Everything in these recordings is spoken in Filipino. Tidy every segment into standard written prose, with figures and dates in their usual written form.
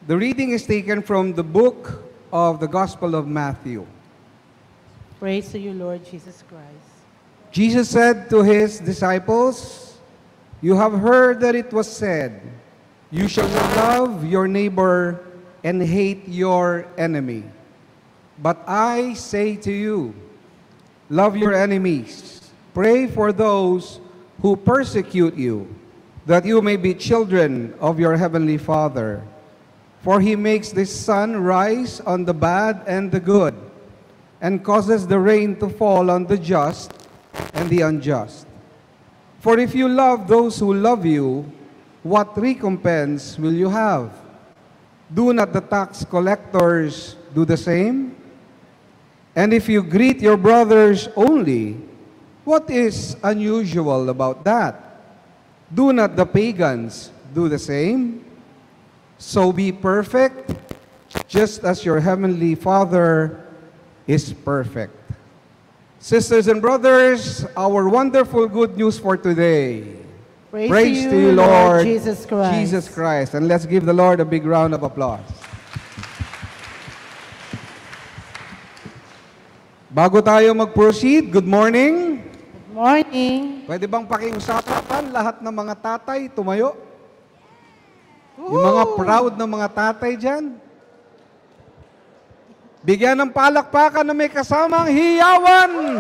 The reading is taken from the book of the Gospel of Matthew. Praise to you, Lord Jesus Christ. Jesus said to his disciples, "You have heard that it was said, 'You shall love your neighbor and hate your enemy.' But I say to you, love your enemies, pray for those who persecute you, that you may be children of your heavenly Father. For he makes the sun rise on the bad and the good, and causes the rain to fall on the just and the unjust. For if you love those who love you, what recompense will you have? Do not the tax collectors do the same? And if you greet your brothers only, what is unusual about that? Do not the pagans do the same? So be perfect, just as your heavenly Father is perfect." Sisters and brothers, our wonderful good news for today. Praise to you, Lord Jesus Christ. Jesus Christ. And let's give the Lord a big round of applause. Bago tayo mag-proceed, good morning. Good morning. Pwede bang pakiusapan lahat ng mga tatay tumayo? Yung mga proud na mga tatay dyan. Bigyan ng palakpakan na may kasamang hiyawan.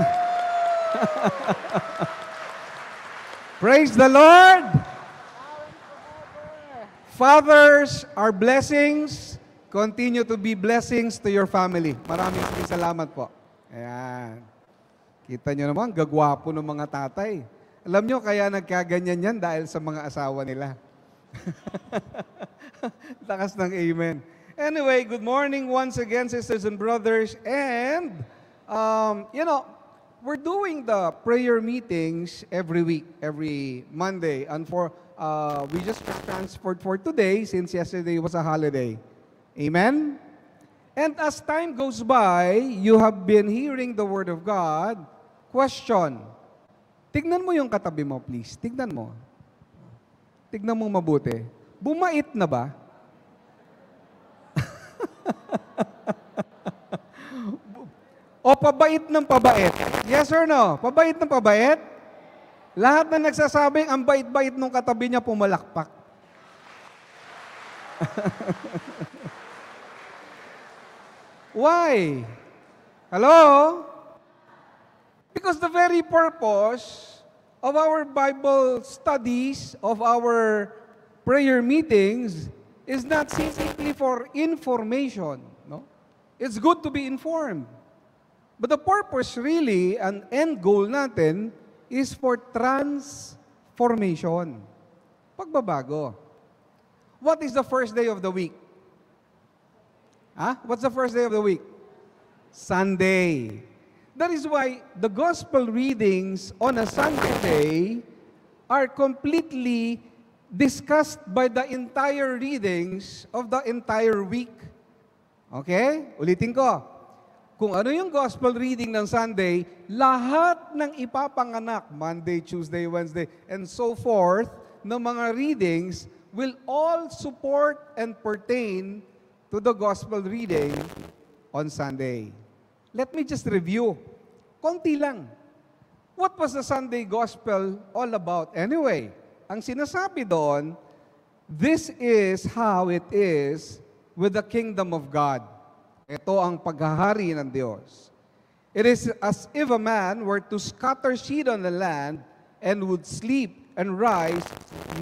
Praise the Lord. Fathers are blessings. Continue to be blessings to your family. Maraming salamat po. Ayan. Kita nyo naman, gagwapo ng mga tatay. Alam nyo, kaya nagkaganyan yan dahil sa mga asawa nila. Lakas ng amen. Anyway, good morning once again, sisters and brothers. And, we're doing the prayer meetings every week, every Monday. And we just transferred for today since yesterday was a holiday. Amen? And as time goes by, you have been hearing the Word of God. Question. Tignan mo yung katabi mo, please. Tignan mo. Tignan mo mabuti. Bumait na ba? O pabait ng pabait? Yes or no? Pabait ng pabait? Lahat na nagsasabing ang bait-bait nung katabi niya pumalakpak. Why? Hello? Because the very purpose of our Bible studies, of our prayer meetings, is not simply for information. No? It's good to be informed. But the purpose really, and end goal natin, is for transformation. Pagbabago. What is the first day of the week? What's the first day of the week? Sunday. That is why the gospel readings on a Sunday day are completely discussed by the entire readings of the entire week. Okay? Ulitin ko. Kung ano yung gospel reading ng Sunday, lahat ng ipapanganak, Monday, Tuesday, Wednesday, and so forth, ng mga readings will all support and pertain to the gospel reading on Sunday. Let me just review. Konti lang. What was the Sunday gospel all about? Anyway, ang sinasabi doon, this is how it is with the kingdom of God. Ito ang paghahari ng Diyos. It is as if a man were to scatter seed on the land and would sleep and rise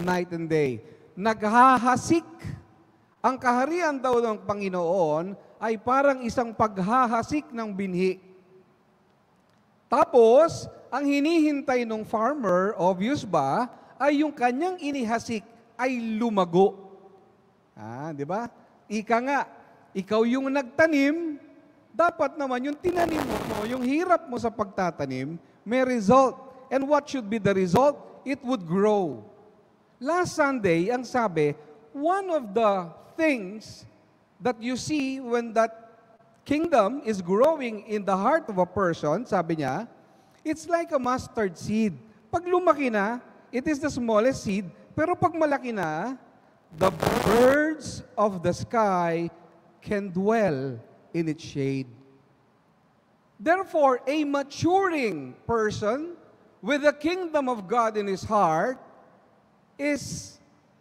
night and day. Naghahasik. Ang kaharian daw ng Panginoon ay parang isang paghahasik ng binhi. Tapos, ang hinihintay ng farmer, obvious ba, ay yung kanyang inihasik ay lumago. Di ba? Ika nga, ikaw yung nagtanim, dapat naman yung tinanim mo, yung hirap mo sa pagtatanim, may result. And what should be the result? It would grow. Last Sunday, ang sabi, one of the things that you see when that kingdom is growing in the heart of a person, sabi niya, it's like a mustard seed. Pag lumaki na, it is the smallest seed, pero pag malaki na, the birds of the sky can dwell in its shade. Therefore, a maturing person with the kingdom of God in his heart is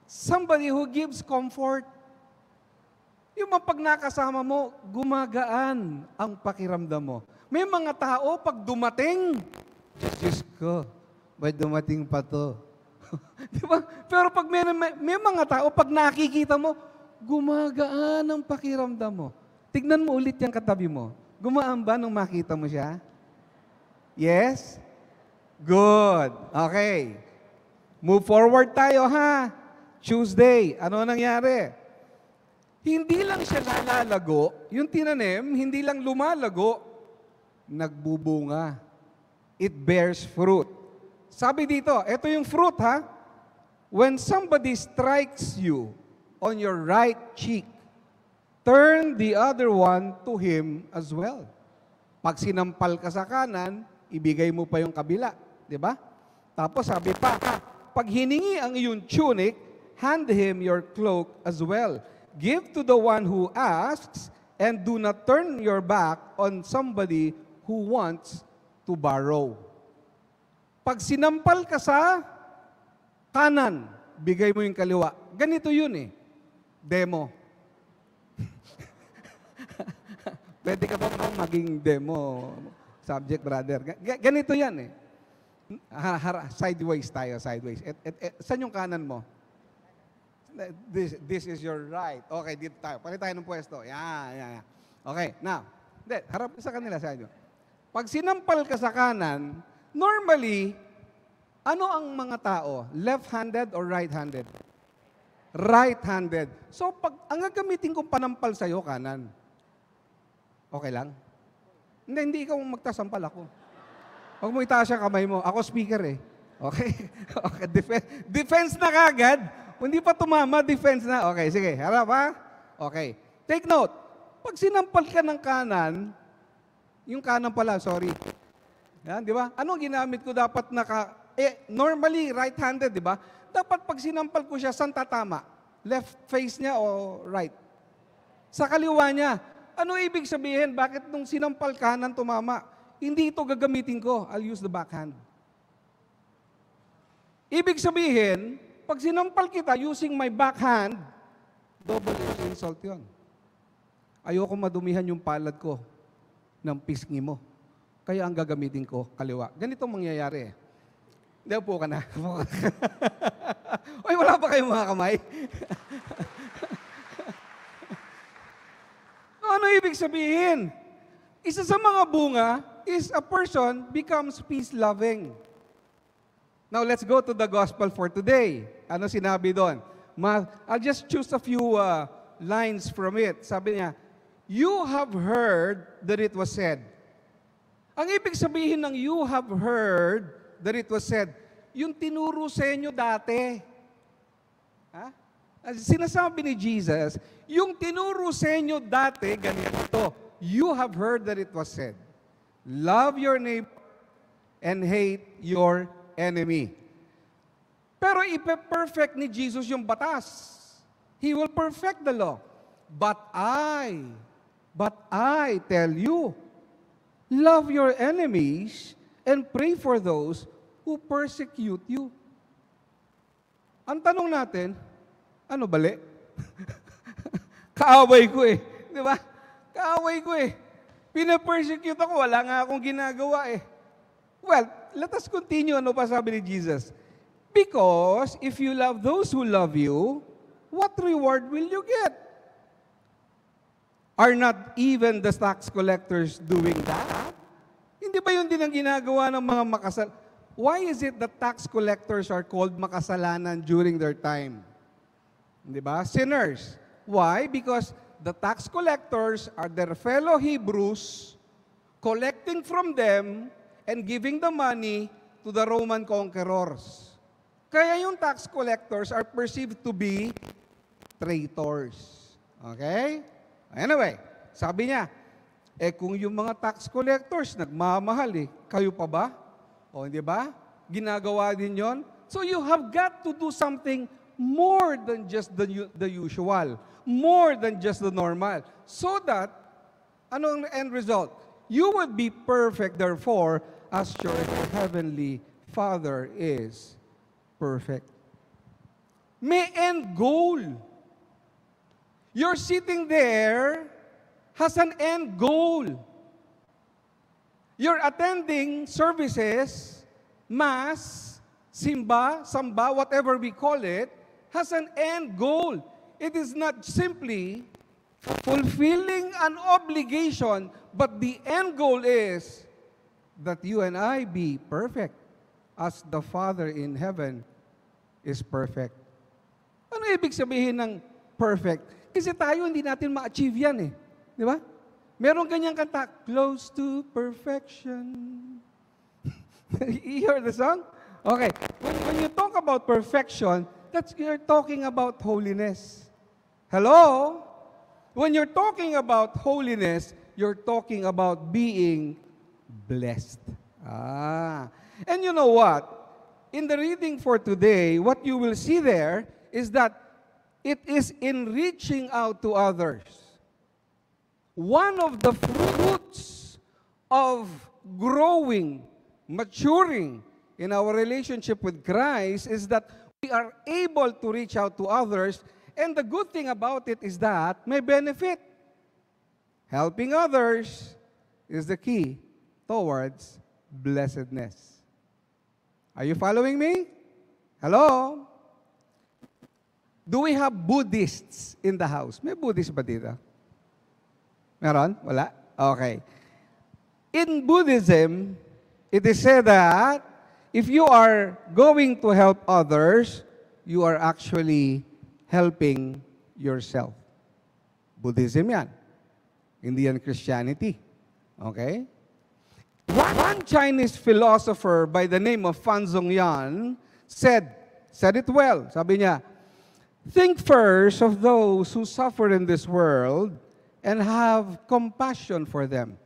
somebody who gives comfort. Yung pag nakasama mo, gumagaan ang pakiramdam mo. May mga tao, pag dumating, Diyos ko, may dumating pa to. Di ba? Pero pag may mga tao, pag nakikita mo, gumagaan ang pakiramdam mo. Tignan mo ulit yung katabi mo. Gumaan ba nung makita mo siya? Yes? Good. Okay. Move forward tayo, ha? Tuesday. Ano nangyari? Hindi lang siya lalalago, yung tinanim, hindi lang lumalago, nagbubunga. It bears fruit. Sabi dito, ito yung fruit, ha? When somebody strikes you on your right cheek, turn the other one to him as well. Pag sinampal ka sa kanan, ibigay mo pa yung kabila. Di ba? Tapos sabi pa, pag hiningi ang iyong tunic, hand him your cloak as well. Give to the one who asks, and do not turn your back on somebody who wants to borrow. Pag sinampal ka sa kanan, bigay mo yung kaliwa. Ganito yun eh. Demo. Pwede ka ba maging demo subject, brother? Ganito yan eh. Sideways tayo, sideways. Saan yung kanan mo? This is your right. Okay, dito tayo. Palit tayo ng pwesto. Yan. Okay, now. Harap sa kanila sa inyo. Pag sinampal ka sa kanan, normally, ano ang mga tao? Left-handed or right-handed? Right-handed. So, ang gagamitin kong panampal sa'yo, kanan. Okay lang? Hindi ikaw magtasampal ako. Huwag mo itaas ang kamay mo. Ako speaker eh. Okay? Okay, defense na kagad. Hindi pa tumama, defense na. Okay, sige. Harap ha? Okay. Take note. Pag sinampal ka ng kanan, yung kanan pala, sorry. Yan, di ba? Anong ginamit ko dapat normally right-handed, di ba? Dapat pag sinampal ko siya, saan tatama? Left face niya o right? Sa kaliwa niya. Ano ibig sabihin? Bakit nung sinampal kanan tumama? Hindi ito gagamitin ko. I'll use the backhand. Ibig sabihin, pag sinampal kita using my backhand, double insult yun. Ayoko madumihan yung palad ko ng pisngi mo. Kaya ang gagamitin ko, kaliwa. Ganito mangyayari eh. Hindi, upo ka na. Oy, wala pa kayong mga kamay? Ano ibig sabihin? Isa sa mga bunga is a person becomes peace-loving. Now, let's go to the gospel for today. Ano sinabi doon? I'll just choose a few lines from it. Sabi niya, you have heard that it was said. Ang ibig sabihin ng you have heard that it was said, yung tinuro sa inyo dati. Ha? Sinasabi ni Jesus, yung tinuro sa inyo dati, ganito. You have heard that it was said, love your neighbor and hate your enemy. Pero ipe-perfect ni Jesus yung batas. He will perfect the law. But I tell you, love your enemies and pray for those who persecute you. Ang tanong natin, ano bali? Kaaway ko eh. Di ba? Kaaway ko eh. Pina-persecute ako, wala nga akong ginagawa eh. Well, let us continue. Ano pa sabi ni Jesus? Because if you love those who love you, what reward will you get? Are not even the tax collectors doing that? Hindi ba yun din ang ginagawa ng mga makasal? Why is it that tax collectors are called makasalanan during their time? Di ba? Sinners. Why? Because the tax collectors are their fellow Hebrews collecting from them and giving the money to the Roman conquerors. Kaya yung tax collectors are perceived to be traitors. Okay? Anyway, sabi niya, kung yung mga tax collectors nagmamahal kayo pa ba? O hindi ba? Ginagawa din yon. So you have got to do something more than just the usual, more than just the normal. So that, ano ang end result? You would be perfect, therefore, as your heavenly Father is perfect. May end goal. You're sitting there has an end goal. You're attending services, mass, simba, samba, whatever we call it, has an end goal. It is not simply fulfilling an obligation, but the end goal is that you and I be perfect as the Father in heaven is perfect. Ano ibig sabihin ng perfect? Kasi tayo hindi natin ma-achieve yan eh. Di ba? Meron ganyang kanta, close to perfection. You hear the song? Okay. When you talk about perfection, you're talking about holiness. Hello? When you're talking about holiness, you're talking about being blessed. And you know what? In the reading for today, what you will see there is that it is in reaching out to others. One of the fruits of growing, maturing in our relationship with Christ is that we are able to reach out to others. And the good thing about it is that may benefit. Helping others is the key towards blessedness. Are you following me? Hello? Do we have Buddhists in the house? May Buddhist ba dito? Meron? Wala? Okay. In Buddhism, it is said that if you are going to help others, you are actually helping yourself. Buddhism yan. Hindi yan Christianity. Okay? One Chinese philosopher by the name of Fan Zhongyan said it well. Sabi niya, think first of those who suffer in this world and have compassion for them.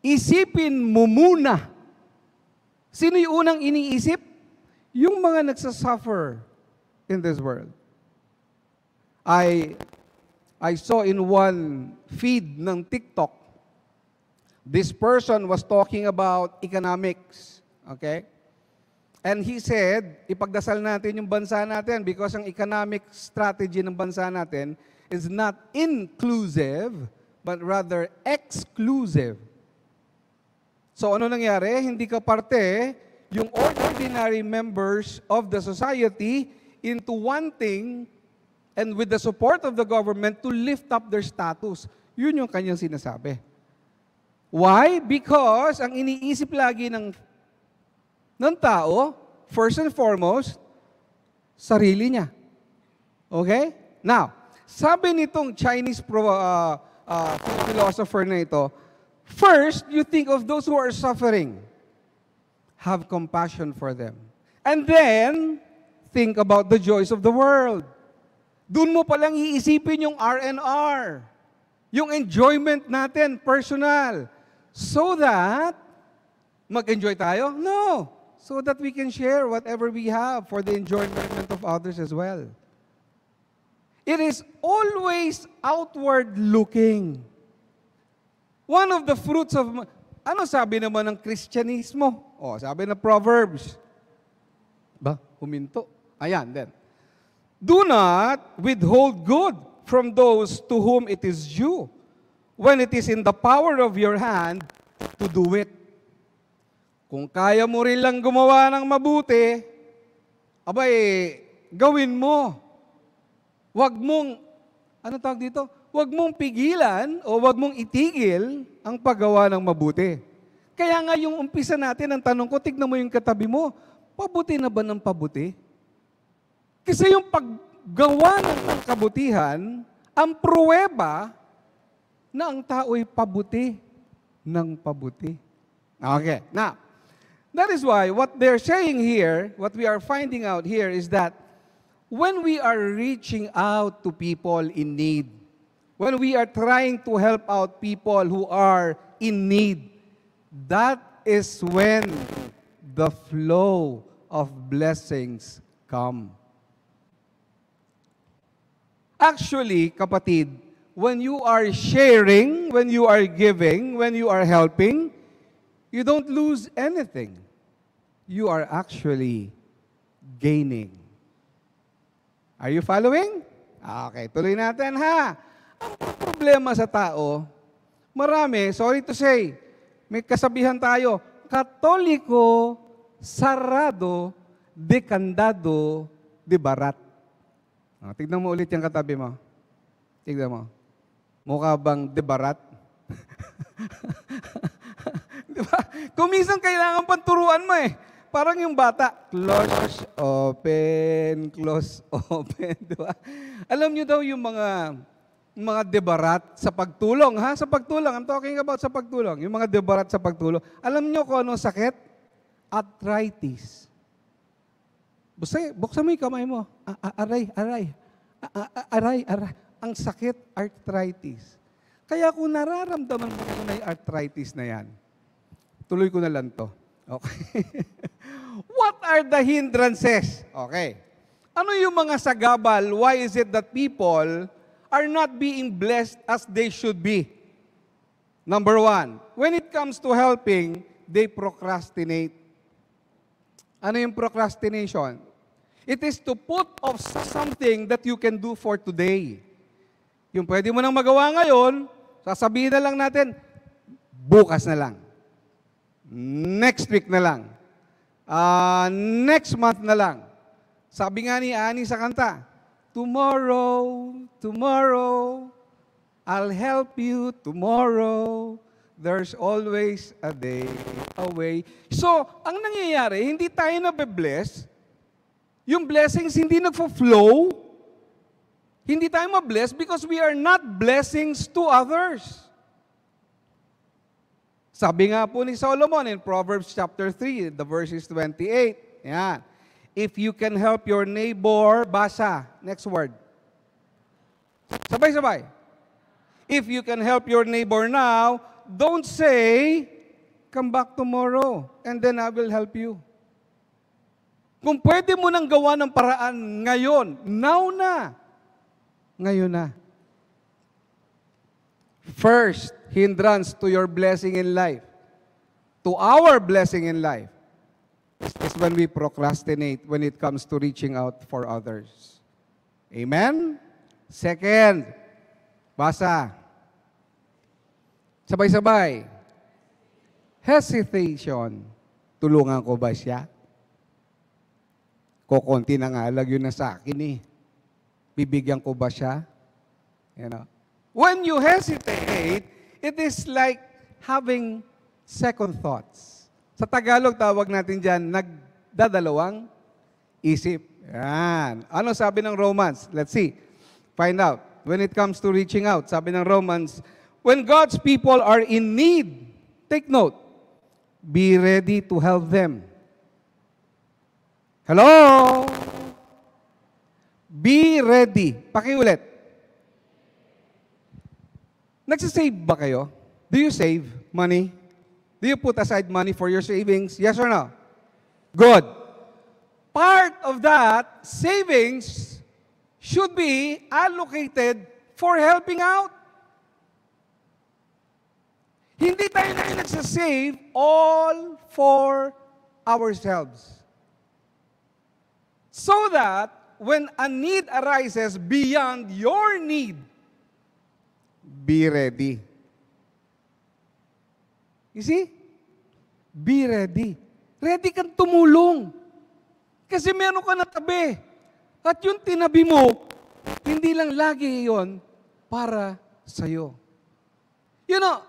Isipin mo muna. Sino yung unang iniisip? Yung mga nagsasuffer in this world. I saw in one feed ng TikTok, this person was talking about economics. Okay? And he said, ipagdasal natin yung bansa natin because ang economic strategy ng bansa natin is not inclusive, but rather exclusive. So ano nangyari? Hindi ka parte yung ordinary members of the society into wanting and with the support of the government to lift up their status. Yun yung kanyang sinasabi. Why? Because ang iniisip lagi ng tao, first and foremost, sarili niya. Okay? Now, sabi nitong Chinese philosopher na ito, first, you think of those who are suffering. Have compassion for them. And then, think about the joys of the world. Doon mo palang iisipin yung R&R, yung enjoyment natin, personal. So that, mag-enjoy tayo? No. So that we can share whatever we have for the enjoyment of others as well. It is always outward looking. One of the fruits of, ano sabi naman ng Kristyanismo? Sabi ng Proverbs. Huminto. Ayan, then. Do not withhold good from those to whom it is due, when it is in the power of your hand to do it. Kung kaya mo rin lang gumawa ng mabuti, gawin mo. Huwag mong, Huwag mong pigilan o huwag mong itigil ang paggawa ng mabuti. Kaya nga yung umpisa natin, ang tanong ko, tignan mo yung katabi mo, pabuti na ba ng pabuti? Kasi yung paggawa ng kabutihan, ang pruweba na ang tao'y pabuti ng pabuti. Okay, now, that is why what they're saying here, what we are finding out here is that when we are reaching out to people in need, when we are trying to help out people who are in need, that is when the flow of blessings come. Actually, kapatid, when you are sharing, when you are giving, when you are helping, you don't lose anything. You are actually gaining. Are you following? Okay, tuloy natin ha. Ang problema sa tao, marami, sorry to say, may kasabihan tayo, Katoliko, sarado, dekandado, de barat. Tignan mo ulit yung katabi mo. Tignan mo. Mukha bang de barat? Diba? Kung minsan kailangan panturuan mo eh. Parang yung bata, close, open, close, open. Diba? Alam nyo daw yung mga debarat sa pagtulong, ha? Sa pagtulong. I'm talking about sa pagtulong. Yung mga debarat sa pagtulong. Alam nyo kung ano sakit? Arthritis. Buksan mo yung kamay mo. Aray. Ang sakit, arthritis. Kaya kung nararamdaman mo na yung arthritis na yan, tuloy ko na lang to. Okay. What are the hindrances? Okay. Ano yung mga sagabal? Why is it that people are not being blessed as they should be? Number one, when it comes to helping, they procrastinate. Ano yung procrastination? It is to put off something that you can do for today. Yung pwede mo nang magawa ngayon, sasabihin na lang natin, bukas na lang. Next week na lang. Next month na lang. Sabi nga ni Ani sa kanta, tomorrow, I'll help you tomorrow. There's always a day away. So, ang nangyayari, hindi tayo nabe-bless. Yung blessings hindi nagfo-flow. Hindi tayo ma-bless because we are not blessings to others. Sabi nga po ni Solomon in Proverbs chapter 3, the verses 28. Yan. If you can help your neighbor, basa. Next word. Sabay-sabay. If you can help your neighbor now, don't say, come back tomorrow, and then I will help you. Kung pwede mo nang gawa ng paraan ngayon, now na. Ngayon na. First hindrance to your blessing in life, to our blessing in life, is when we procrastinate when it comes to reaching out for others. Amen? Second, basa. Sabay-sabay. Hesitation. Tulungan ko ba siya? Kokonti na nga lang yun na sa akin eh. Bibigyan ko ba siya? You know? When you hesitate, it is like having second thoughts. Sa Tagalog, tawag natin dyan, nagdadalawang isip. Yan. Ano sabi ng Romans? Let's see. Find out. When it comes to reaching out, sabi ng Romans, when God's people are in need, take note, be ready to help them. Hello? Be ready. Pakiulit. Nagsasave ba kayo? Do you save money? Do you put aside money for your savings? Yes or no? Good. Part of that savings should be allocated for helping out. Hindi tayo na nagsasave all for ourselves. So that when a need arises beyond your need, be ready. You see? Be ready. Ready kang tumulong. Kasi meron ka na tabi. At yung tinabi mo, hindi lang lagi yon para sa'yo. You know,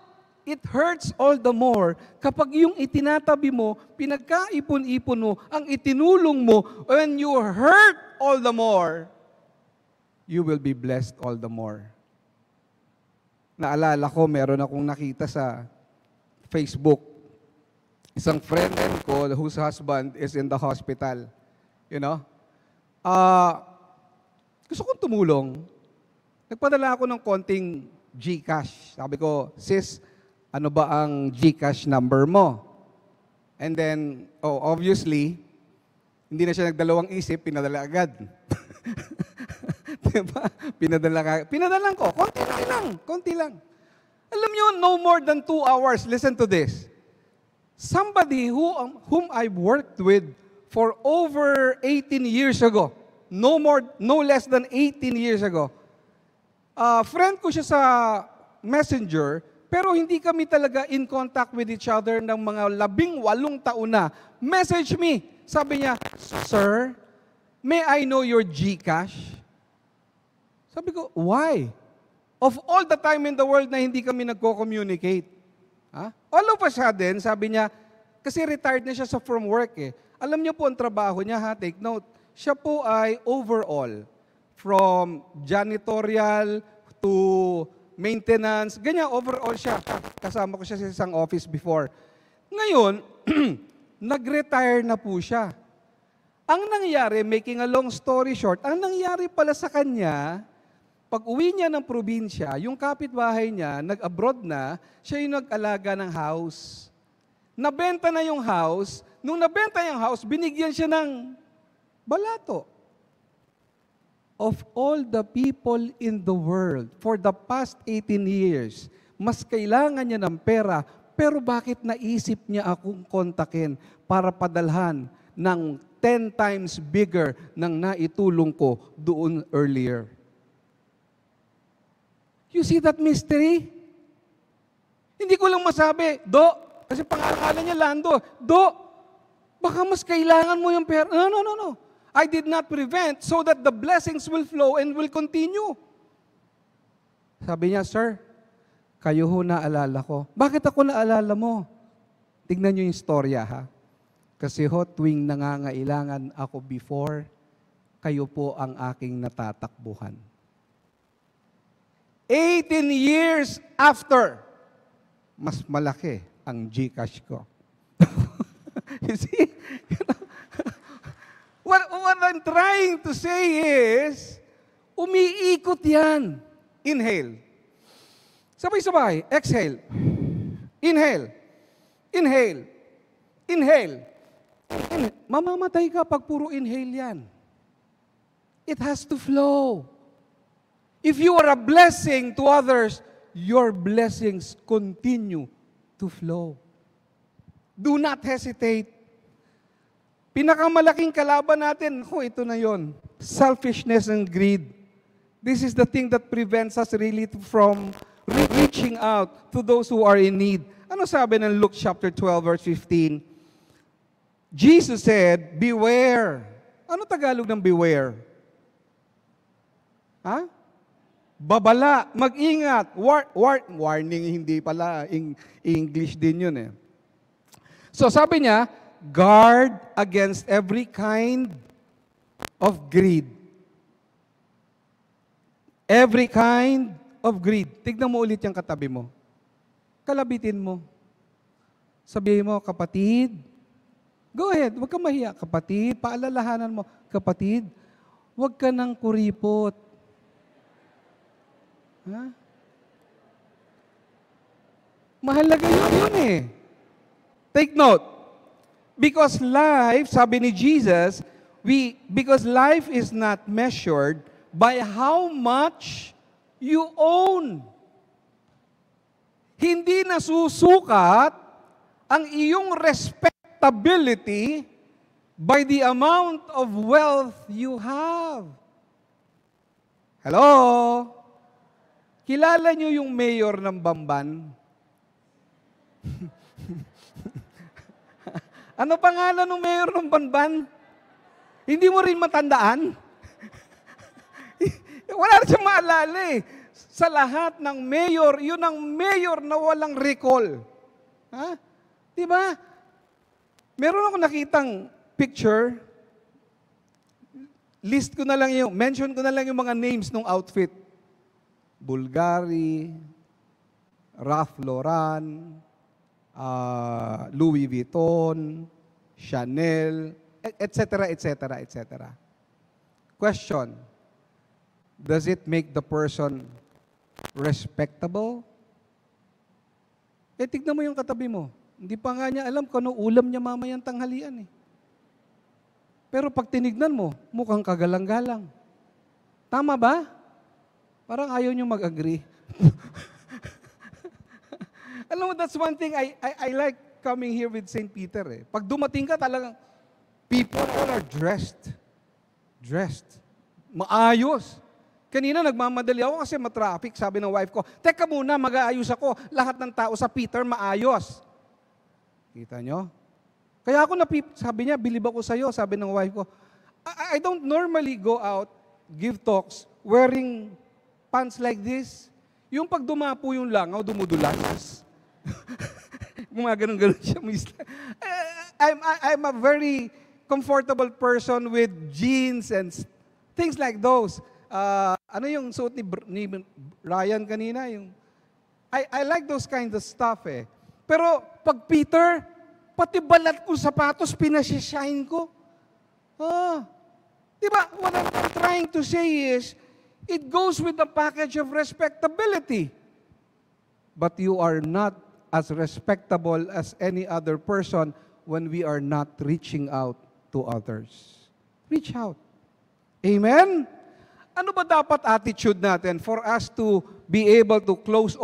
it hurts all the more kapag yung itinatabi mo, pinagkaipon-ipon mo, ang itinulong mo, when you hurt all the more, you will be blessed all the more. Naalala ko, meron akong nakita sa Facebook. Isang friend ko whose husband is in the hospital. You know? Gusto kong tumulong. Nagpadala ako ng konting GCash. Sabi ko, sis, ano ba ang GCash number mo? And then, obviously, hindi na siya nagdalawang isip, pinadala agad. Diba? Pinadalan ko. Konti lang. Alam niyo, no more than 2 hours. Listen to this. Somebody whom I've worked with for over 18 years ago, no less than 18 years ago, friend ko siya sa Messenger, pero hindi kami talaga in contact with each other ng mga 18 taon na. Message me. Sabi niya, "Sir, may I know your GCash?" Sabi ko, "Why? Of all the time in the world na hindi kami nagko-communicate." All of a sudden, sabi niya, kasi retired na siya from work eh. Alam niyo po ang trabaho niya, take note. Siya po ay overall. From janitorial to maintenance, ganyan, overall siya. Kasama ko siya sa isang office before. Ngayon, nag-retire na po siya. Ang nangyari, making a long story short, ang nangyari pala sa kanya, pag uwi niya ng probinsya, yung kapitbahay niya, nag-abroad na, siya yung nag-alaga ng house. Nabenta na yung house. Nung nabenta yung house, binigyan siya ng balato. Of all the people in the world, for the past 18 years, mas kailangan niya ng pera, pero bakit naisip niya akong kontakin para padalhan ng 10 times bigger ng naitulong ko doon earlier? You see that mystery? Hindi ko lang masabi, kasi pangalan niya Lando, baka mas kailangan mo yung pera. No. I did not prevent so that the blessings will flow and will continue. Sabi niya, "Sir, kayo ho naalala ko." "Bakit ako naalala mo?" Tignan niyo yung storya, ha? "Kasi ho, tuwing nangangailangan ako before, kayo po ang aking natatakbuhan." 18 years after, mas malaki ang GCash ko. You see? What I'm trying to say is, umiikot yan. Inhale. Sabay-sabay. Exhale. Inhale. Inhale. Inhale. Mamamatay ka pag puro inhale yan. It has to flow. If you are a blessing to others, your blessings continue to flow. Do not hesitate. Pinakamalaking kalaban natin, ito na yon. Selfishness and greed. This is the thing that prevents us really from reaching out to those who are in need. Ano sabi ng Luke chapter 12, verse 15? Jesus said, "Beware." Ano Tagalog ng beware? Babala, mag-ingat, warning, hindi pala, English din yun eh. So sabi niya, guard against every kind of greed. Every kind of greed. Tignan mo ulit yung katabi mo. Kalabitin mo. Sabihin mo, "Kapatid," go ahead, huwag ka mahiya. "Kapatid," paalalahanan mo, "Kapatid, huwag ka nang kuripot." Mahalaga yun eh. Take note. Because life, sabi ni Jesus, because life is not measured by how much you own. Hindi nasusukat ang iyong respectability by the amount of wealth you have. Hello? Kilala niyo yung mayor ng Bamban? Ano pangalan ng mayor ng Bamban? Hindi mo rin matandaan? Wala rin siya maalala eh. Sa lahat ng mayor, yun ang mayor na walang recall. Diba? Meron ako nakitang picture, mention ko na lang yung mga names ng outfit. Bulgari, Ralph Lauren, Louis Vuitton, Chanel, etc., etc., etc. Question, does it make the person respectable? Tignan mo yung katabi mo. Hindi pa nga niya alam kung ano ulam niya mamayang tanghalian eh. Pero pag tinignan mo, mukhang kagalang-galang. Tama ba? Parang ayaw nyo mag-agree. Alam mo, that's one thing I like coming here with St. Peter. Pag dumating ka talagang, people all are dressed. Dressed. Maayos. Kanina nagmamadali ako kasi matraffic. Sabi ng wife ko, teka muna, mag-aayos ako. Lahat ng tao sa Peter maayos. Kita nyo? Kaya ako sabi niya, bilib ako sa'yo. Sabi ng wife ko, I don't normally go out, give talks, wearing pants like this. Yung pag dumapo yung langaw, dumudulas. Gumaganon-ganon siya. I'm a very comfortable person with jeans and things like those. Ano yung suot ni Ryan kanina? I like those kinds of stuff eh. Pero pag Peter, pati balat ko sapatos, pinasishine ko. Diba? What I'm trying to say is, it goes with the package of respectability. But you are not as respectable as any other person when we are not reaching out to others. Reach out. Amen? Ano ba dapat attitude natin for us to be able to close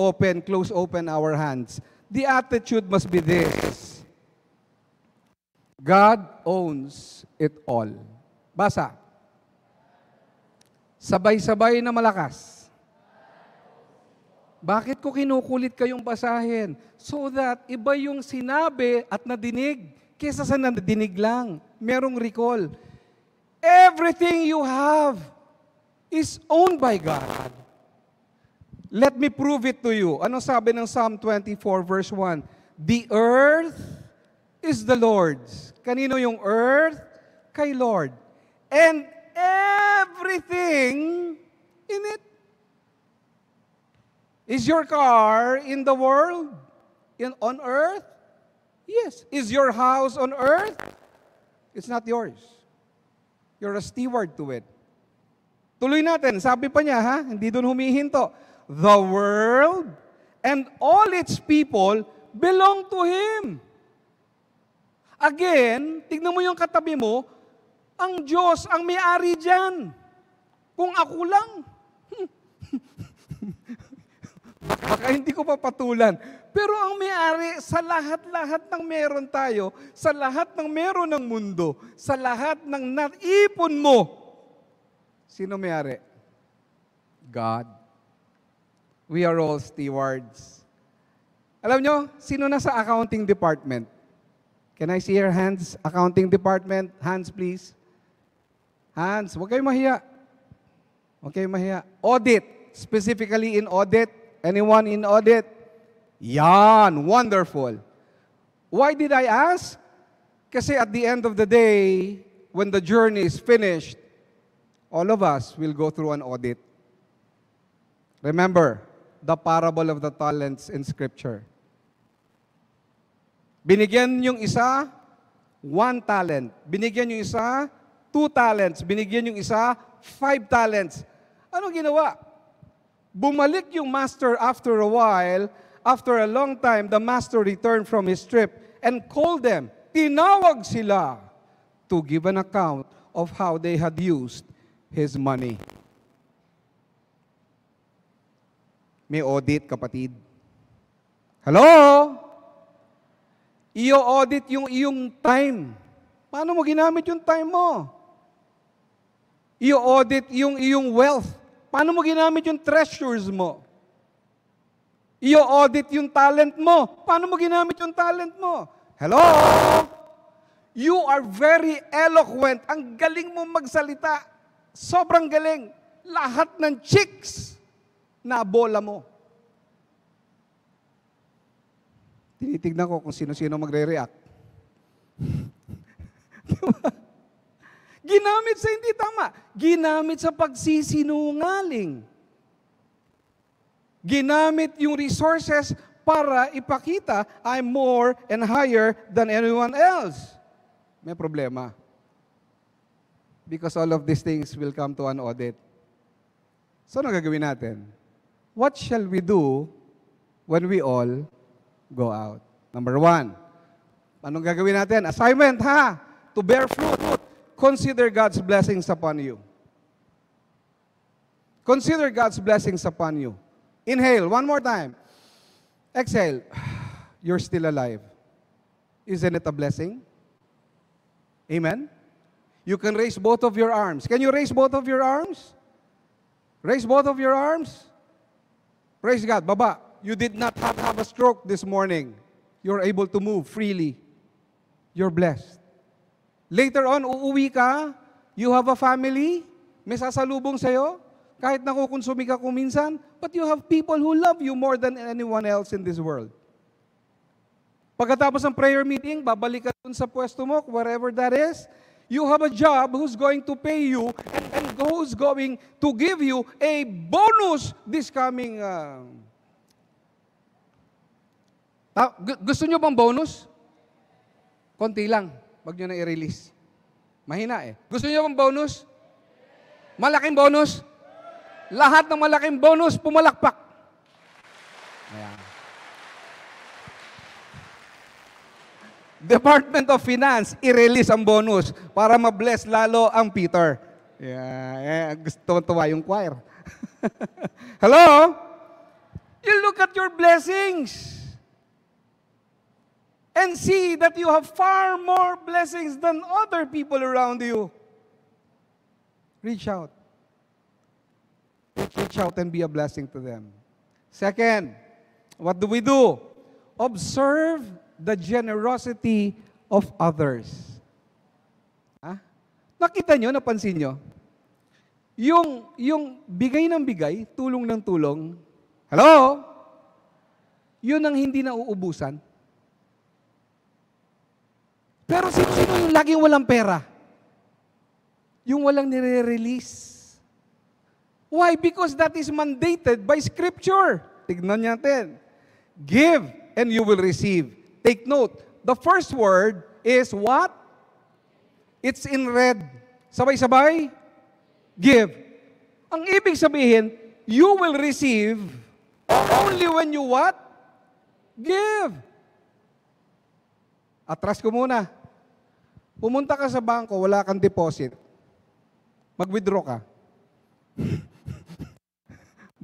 open our hands? The attitude must be this. God owns it all. Basa. Sabay-sabay na malakas. Bakit ko kinukulit kayong basahin? So that iba yung sinabi at nadinig kesa sa nadinig lang. Merong recall. Everything you have is owned by God. Let me prove it to you. Ano sabi ng Psalm 24 verse 1? The earth is the Lord's. Kanino yung earth? Kay Lord. And everything in it. Is your car in the world? On earth? Yes. Is your house on earth? It's not yours. You're a steward to it. Tuloy natin. Sabi pa niya, hindi doon humihinto. The world and all its people belong to Him. Again, tignan mo yung katabi mo, ang Diyos ang may-ari dyan. Kung ako lang, baka hindi ko papatulan. Pero ang may-ari sa lahat-lahat ng meron tayo, sa lahat ng meron ng mundo, sa lahat ng naipon mo, sino may-ari? God. We are all stewards. Alam nyo, sino nasa accounting department? Can I see your hands? Accounting department, hands please. Hands, huwag kayong mahiya. Huwag kayong mahiya. Audit, specifically in audit. Anyone in audit? Yan, wonderful. Why did I ask? Kasi at the end of the day, when the journey is finished, all of us will go through an audit. Remember, the parable of the talents in Scripture. Binigyan yung isa, 1 talent. Binigyan yung isa, 2 talents. Binigyan yung isa, 5 talents. Ano ginawa? Bumalik yung master after a while. After a long time, the master returned from his trip and called them. Tinawag sila to give an account of how they had used his money. May audit, kapatid. Hello? I-audit yung iyong time. Paano mo ginamit yung time mo? I-audit yung iyong wealth. Paano mo ginamit yung treasures mo? I-audit yung talent mo. Paano mo ginamit yung talent mo? Hello? You are very eloquent. Ang galing mo magsalita. Sobrang galing. Lahat ng chicks na bola mo. Tinitignan ko kung sino-sino magre-react. Diba? Ginamit sa hindi tama. Ginamit sa pagsisinungaling. Ginamit yung resources para ipakita, I'm more and higher than anyone else. May problema. Because all of these things will come to an audit. So, ano gagawin natin? What shall we do when we all go out? Number 1. Anong gagawin natin? Assignment, To bear fruit. Consider God's blessings upon you. Consider God's blessings upon you. Inhale, one more time. Exhale. You're still alive. Isn't it a blessing? Amen? You can raise both of your arms. Can you raise both of your arms? Raise both of your arms. Praise God. Baba, you did not have a stroke this morning. You're able to move freely. You're blessed. Later on, uuwi ka, you have a family, may sasalubong sa'yo, kahit nakukonsumi ka kung minsan, but you have people who love you more than anyone else in this world. Pagkatapos ng prayer meeting, babalik ka dun sa pwesto mo, wherever that is, you have a job who's going to pay you and who's going to give you a bonus this coming... Gusto nyo bang bonus? Konti lang. Wag nyo na i-release. Mahina eh. Gusto nyo bang bonus? Malaking bonus? Lahat ng malaking bonus, pumalakpak. Ayan. Department of Finance, i-release ang bonus para ma-bless lalo ang Peter. Yeah, gusto-tuwa yung choir. Hello? You look at your blessings and see that you have far more blessings than other people around you. Reach out. Reach out and be a blessing to them. Second, what do? Observe the generosity of others. Nakita nyo, napansin nyo? Yung bigay ng bigay, tulong ng tulong, hello? Yun ang hindi nauubusan. Pero sino yung laging walang pera? Yung walang nire-release. Why? Because that is mandated by Scripture. Tignan natin. Give and you will receive. Take note. The first word is what? It's in red. Sabay-sabay. Give. Ang ibig sabihin, you will receive only when you what? Give. Atras ko muna. Pumunta ka sa bangko, wala kang deposit. Mag-withdraw ka.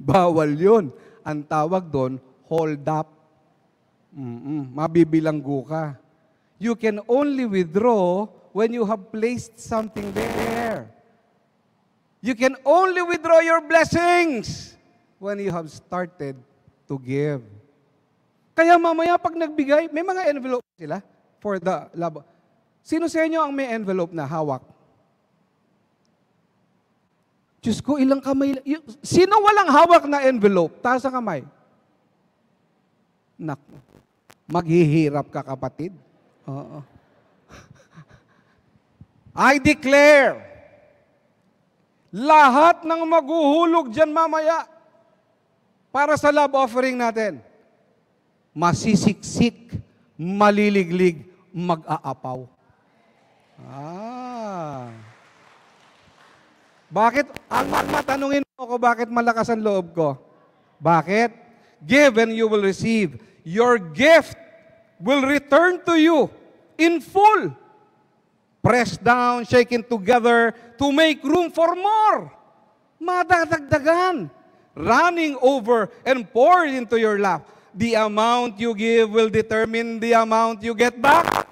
Bawal yun. Ang tawag doon, hold up. Mabibilanggo ka. You can only withdraw when you have placed something there. You can only withdraw your blessings when you have started to give. Kaya mamaya pag nagbigay, may mga envelope sila for the love. Sino sa inyo ang may envelope na hawak? Diyos ko, ilang kamay. Sino walang hawak na envelope? Taas ang kamay. Naku, maghihirap ka kapatid. Oo. I declare, lahat ng maghuhulog dyan mamaya para sa love offering natin, masisiksik, maliliglig, mag-aapaw. Bakit? Ang matanungin mo ko, bakit malakas ang loob ko? Bakit? Give and you will receive. Your gift will return to you in full. Pressed down, shaken together to make room for more. Madadagdagan. Running over and poured into your lap. The amount you give will determine the amount you get back.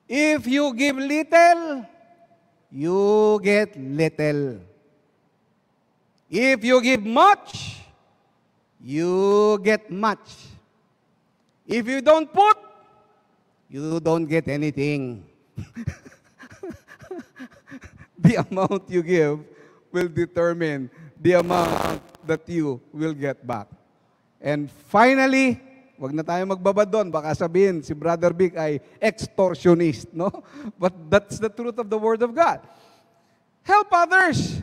If you give little, you get little. If you give much, you get much. If you don't put, you don't get anything. The amount you give will determine the amount that you will get back. And finally, wag na tayo magbabad doon. Baka sabihin, si Brother Vic ay extortionist, no? But that's the truth of the Word of God. Help others.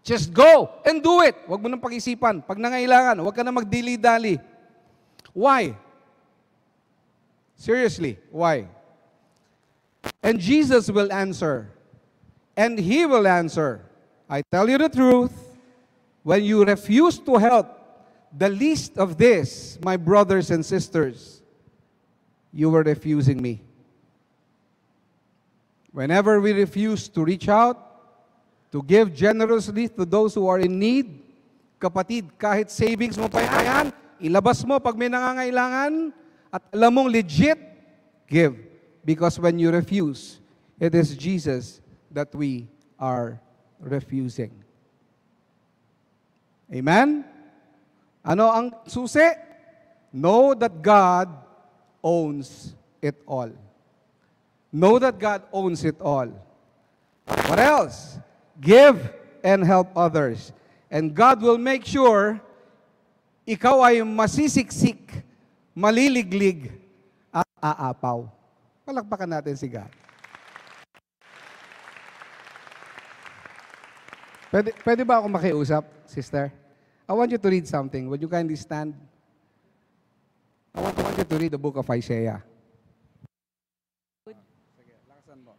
Just go and do it. Wag mo nang pag-isipan. Pag nangailangan, wag ka na magdili-dali. Why? Seriously, why? And Jesus will answer. And He will answer. I tell you the truth, when you refuse to help the least of this, my brothers and sisters, you were refusing me. Whenever we refuse to reach out, to give generously to those who are in need. Kapatid, kahit savings mo pa yan, ilabas mo pag may nangangailangan at alam mong legit, give. Because when you refuse, it is Jesus that we are refusing. Amen? Ano ang susi? Know that God owns it all. Know that God owns it all. What else? Give and help others. And God will make sure ikaw ay masisiksik, maliliglig, at aapaw. Palakpakan natin si God. Pwede ba ako makiusap, sister? I want you to read something. Would you kindly stand? I want you to read the book of Isaiah.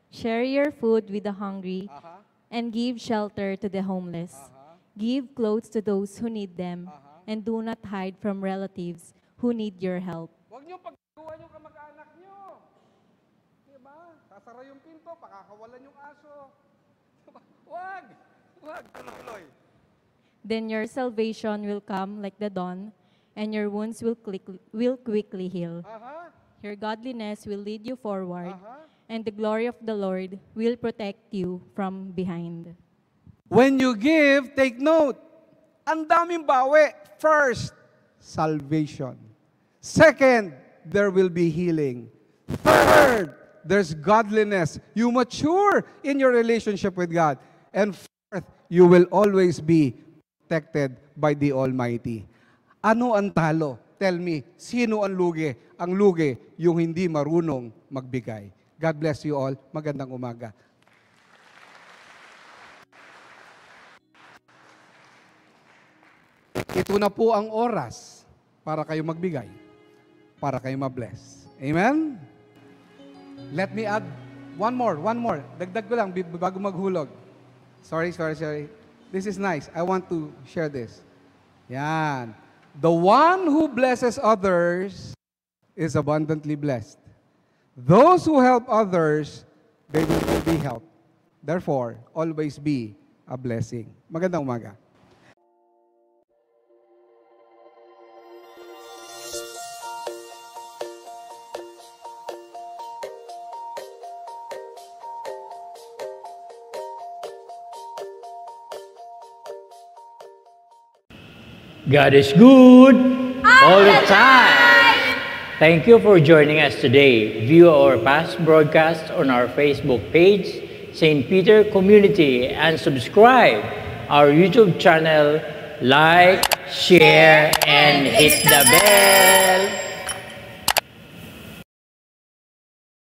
Share your food with the hungry and give shelter to the homeless. Give clothes to those who need them and do not hide from relatives who need your help. Huwag niyo pagkuhan yung kamag-anak niyo. Diba? Sasara yung pinto, pakakawalan yung aso. Huwag! Huwag! Tuloy-tuloy. Then your salvation will come like the dawn, and your wounds will quickly heal. Your godliness will lead you forward, and the glory of the Lord will protect you from behind. When you give, take note. Ang daming bawi. First, salvation. Second, there will be healing. Third, there's godliness. You mature in your relationship with God. And fourth, you will always be protected by the Almighty. Ano ang talo? Tell me, sino ang lugi? Ang lugi, yung hindi marunong magbigay. God bless you all. Magandang umaga. Ito na po ang oras para kayo magbigay, para kayo mabless. Amen? Let me add one more. Dagdag ko lang bago maghulog. Sorry. This is nice. I want to share this. Yan. The one who blesses others is abundantly blessed. Those who help others, they will be helped. Therefore, always be a blessing. Magandang umaga. God is good all the time. Thank you for joining us today. View our past broadcasts on our Facebook page, St. Peter Community, and subscribe our YouTube channel. Like, share, and hit the bell.